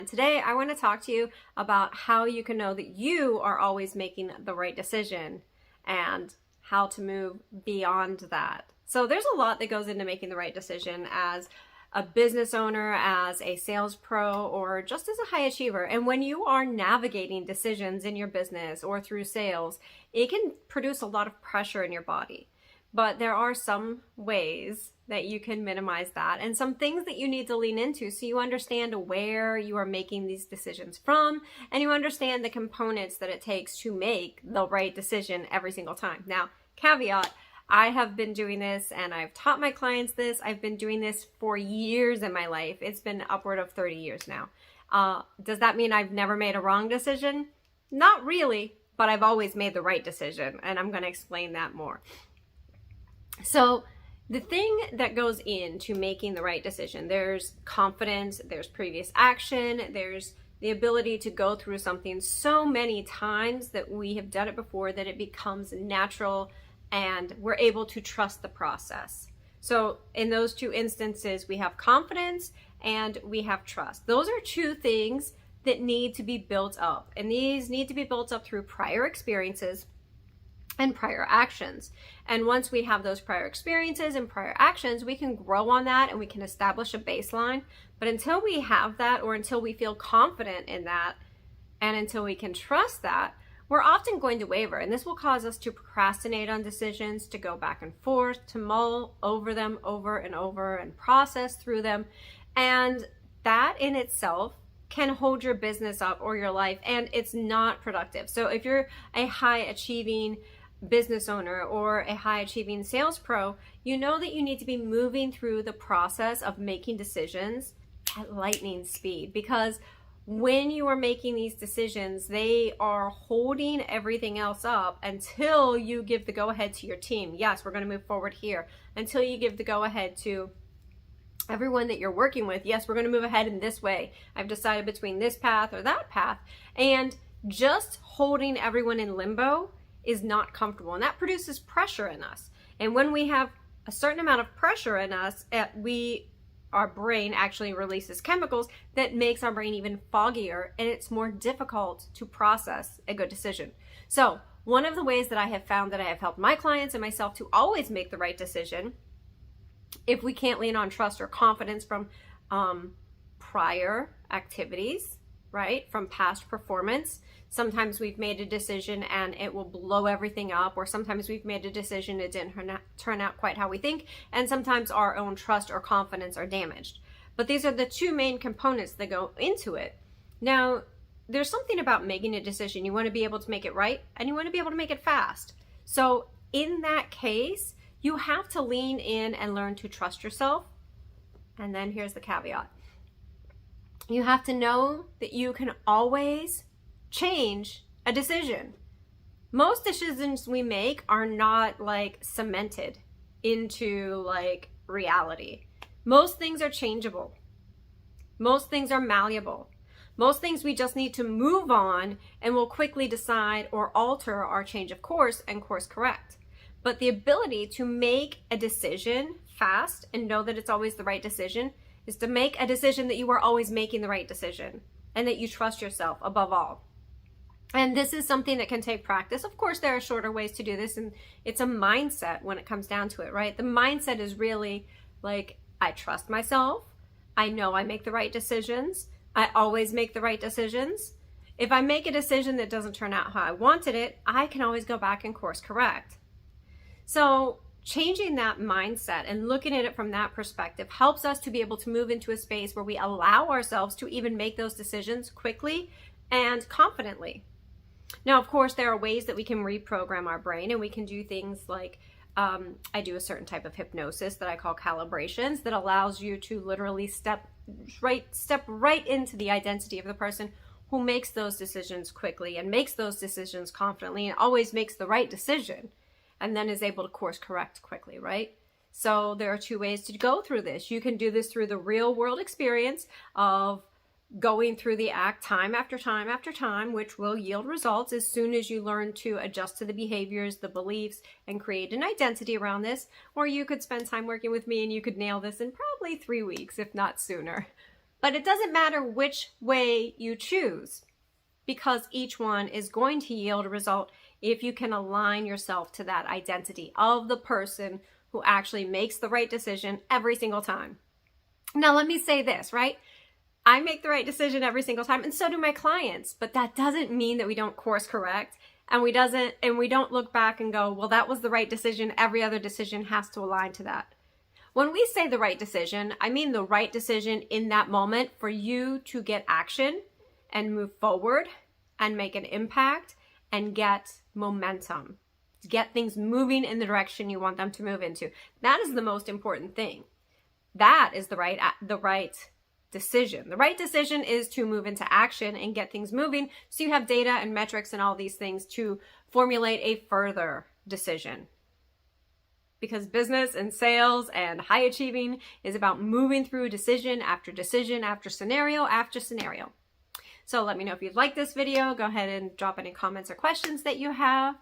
Today, I want to talk to you about how you can know that you are always making the right decision and how to move beyond that. So there's a lot that goes into making the right decision as a business owner, as a sales pro, or just as a high achiever. And when you are navigating decisions in your business or through sales, it can produce a lot of pressure in your body. But there are some ways that you can minimize that and some things that you need to lean into so you understand where you are making these decisions from and you understand the components that it takes to make the right decision every single time. Now, caveat, I have been doing this and I've taught my clients this. I've been doing this for years in my life. It's been upward of 30 years now. Does that mean I've never made a wrong decision? Not really, but I've always made the right decision, and I'm going to explain that more. So the thing that goes into making the right decision, there's confidence, there's previous action, there's the ability to go through something so many times that we have done it before that it becomes natural and we're able to trust the process. So in those two instances, we have confidence and we have trust. Those are two things that need to be built up, and these need to be built up through prior experiences and prior actions. And once we have those prior experiences and prior actions, we can grow on that and we can establish a baseline. But until we have that, or until we feel confident in that, and until we can trust that, we're often going to waver. And this will cause us to procrastinate on decisions, to go back and forth, to mull over them over and over and process through them. And that in itself can hold your business up or your life, and it's not productive. So if you're a high achieving business owner or a high achieving sales pro, you know that you need to be moving through the process of making decisions at lightning speed, because when you are making these decisions, they are holding everything else up until you give the go ahead to your team. Yes, we're going to move forward here. Until you give the go ahead to everyone that you're working with. Yes, we're going to move ahead in this way. I've decided between this path or that path. And just holding everyone in limbo is not comfortable, and that produces pressure in us. And when we have a certain amount of pressure in us, our brain actually releases chemicals that makes our brain even foggier, and it's more difficult to process a good decision. So one of the ways that I have found that I have helped my clients and myself to always make the right decision, if we can't lean on trust or confidence from prior activities, right, from past performance. Sometimes we've made a decision and it will blow everything up, or sometimes we've made a decision it didn't turn out quite how we think, and sometimes our own trust or confidence are damaged. But these are the two main components that go into it. Now, there's something about making a decision. You want to be able to make it right, and you want to be able to make it fast. So in that case, you have to lean in and learn to trust yourself. And then here's the caveat. You have to know that you can always change a decision. Most decisions we make are not like cemented into like reality. Most things are changeable. Most things are malleable. Most things we just need to move on and we'll quickly decide or alter our change of course and course correct. But the ability to make a decision fast and know that it's always the right decision is to make a decision that you are always making the right decision and that you trust yourself above all. And this is something that can take practice. Of course, there are shorter ways to do this, and it's a mindset when it comes down to it, right? The mindset is really like, I trust myself. I know I make the right decisions. I always make the right decisions. If I make a decision that doesn't turn out how I wanted it, I can always go back and course correct. So changing that mindset and looking at it from that perspective helps us to be able to move into a space where we allow ourselves to even make those decisions quickly and confidently. Now, of course, there are ways that we can reprogram our brain, and we can do things like I do a certain type of hypnosis that I call calibrations that allows you to literally step right into the identity of the person who makes those decisions quickly and makes those decisions confidently and always makes the right decision, and then is able to course correct quickly, right? So there are two ways to go through this. You can do this through the real world experience of going through the act time after time after time, which will yield results as soon as you learn to adjust to the behaviors, the beliefs, and create an identity around this. Or you could spend time working with me and you could nail this in probably 3 weeks, if not sooner. But it doesn't matter which way you choose, because each one is going to yield a result if you can align yourself to that identity of the person who actually makes the right decision every single time. Now, let me say this, right? I make the right decision every single time, and so do my clients, but that doesn't mean that we don't course correct, and we don't look back and go, well, that was the right decision. Every other decision has to align to that. When we say the right decision, I mean the right decision in that moment for you to get action and move forward and make an impact and get momentum, get things moving in the direction you want them to move into. That is the most important thing. That is the right decision. The right decision is to move into action and get things moving so you have data and metrics and all these things to formulate a further decision. Because business and sales and high achieving is about moving through decision after decision after scenario after scenario. So let me know if you'd like this video. Go ahead and drop any comments or questions that you have.